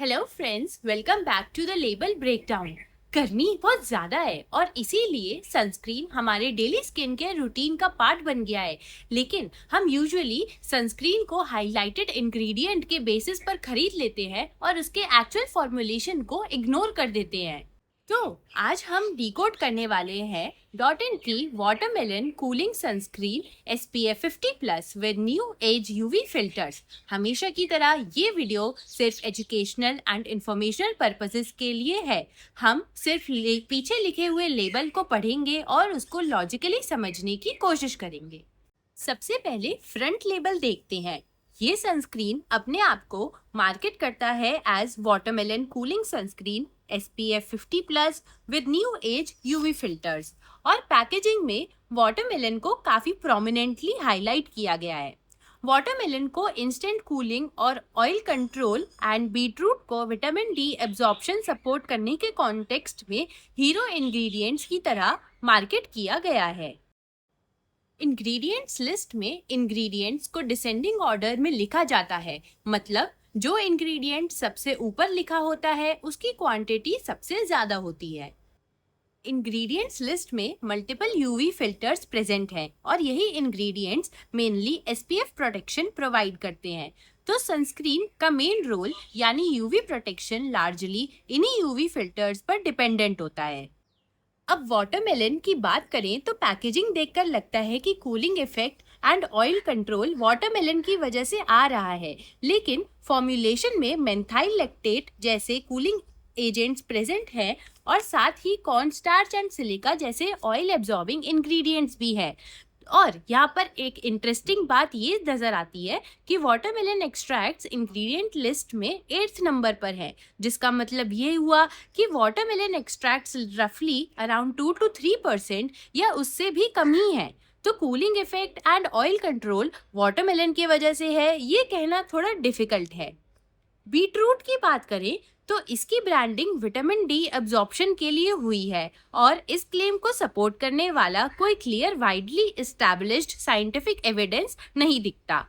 Hello friends, welcome back to the label breakdown. गर्मी बहुत ज़्यादा है और इसीलिए सनस्क्रीन हमारे डेली स्किन केयर रूटीन का पार्ट बन गया है। लेकिन हम यूजुअली सनस्क्रीन को हाइलाइटेड इंग्रेडिएंट के बेसिस पर खरीद लेते हैं और उसके एक्चुअल फॉर्मुलेशन को इग्नोर कर देते हैं। तो आज हम डिकोड करने वाले हैं डॉट एंड की watermelon cooling sunscreen SPF 50+ with new age UV filters. हमेशा की तरह ये वीडियो सिर्फ एजुकेशनल एंड इंफॉर्मेशनल पर्पसेस के लिए है। हम सिर्फ पीछे लिखे हुए लेबल को पढ़ेंगे और उसको लॉजिकली समझने की कोशिश करेंगे। सबसे पहले फ्रंट लेबल देखते हैं। ये सनस्क्रीन अपने आप को मार्केट करता है as watermelon cooling sunscreen SPF 50+ with new age UV filters और पैकेजिंग में वाटरमेलन को काफी प्रोमिनेंटली हाईलाइट किया गया है। वाटरमेलन को इंस्टेंट कूलिंग और ऑयल कंट्रोल एंड बीटरूट को विटामिन डी एब्जॉर्प्शन सपोर्ट करने के कॉन्टेक्स्ट में हीरो इंग्रेडिएंट्स की तरह मार्केट किया गया है। इंग्रेडिएंट्स लिस्ट में इंग्रेडिएंट्स को डिसेंडिंग ऑर्डर में लिखा जाता है, मतलब जो इंग्रेडिएंट सबसे ऊपर लिखा होता है उसकी क्वांटिटी सबसे ज्यादा होती है। इंग्रेडिएंट्स लिस्ट में मल्टीपल UV फिल्टर्स प्रेजेंट हैं और यही ingredients mainly SPF protection provide करते हैं। तो सनस्क्रीन का मेन रोल यानी UV प्रोटेक्शन लार्जली इन्हीं UV फिल्टर्स पर डिपेंडेंट होता है। अब वाटरमेलन की बात करें तो पैकेजिंग देखकर लगता है कि cooling effect and oil control watermelon की वजह से आ रहा है, लेकिन फॉर्मुलेशन में मेंथाइल लैक्टेट जैसे कूलिंग एजेंट्स प्रेजेंट हैं और साथ ही कॉर्न स्टार्च एंड सिलिका जैसे ऑयल एब्जॉर्बिंग इंग्रेडिएंट्स भी है। और यहाँ पर एक इंटरेस्टिंग बात ये नजर आती है कि वाटरमेलन एक्सट्रैक्ट्स इंग्रेडिएंट लिस्ट में 8th नंबर पर है, जिसका मतलब ये हुआ कि वाटरमेलन एक्सट्रैक्ट्स रफली अराउंड 2 to 3% या उससे भी कम ही है। तो cooling effect and oil control watermelon की वजह से है, ये कहना थोड़ा डिफिकल्ट है। बीटरूट की बात करें तो इसकी ब्रांडिंग विटामिन डी एब्जॉर्प्शन के लिए हुई है और इस क्लेम को सपोर्ट करने वाला कोई clear widely established scientific evidence नहीं दिखता।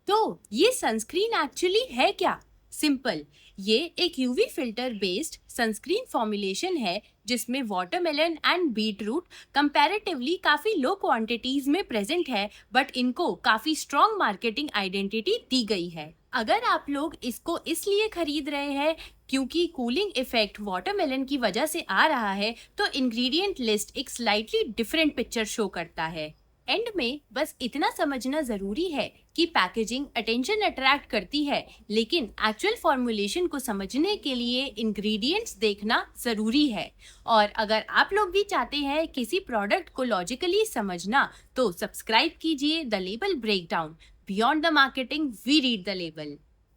तो ये सनस्क्रीन एक्चुअली है क्या? सिंपल, ये एक UV filter based sunscreen formulation है जिसमें वाटरमेलन एंड बीटरूट कंपैरेटिवली काफी लो क्वांटिटीज में प्रेजेंट है, बट इनको काफी स्ट्रॉन्ग मार्केटिंग आइडेंटिटी दी गई है। अगर आप लोग इसको इसलिए खरीद रहे हैं क्योंकि कूलिंग इफेक्ट वाटरमेलन की वजह से आ रहा है, तो इंग्रेडिएंट लिस्ट एक स्लाइटली डिफरेंट पिक्चर शो करता है। एंड में बस इतना समझना जरूरी है कि पैकेजिंग अटेंशन अट्रैक्ट करती है, लेकिन एक्चुअल फॉर्मुलेशन को समझने के लिए इंग्रेडिएंट्स देखना जरूरी है। और अगर आप लोग भी चाहते हैं किसी प्रोडक्ट को लॉजिकली समझना, तो सब्सक्राइब कीजिए the label breakdown. Beyond the marketing we read the label.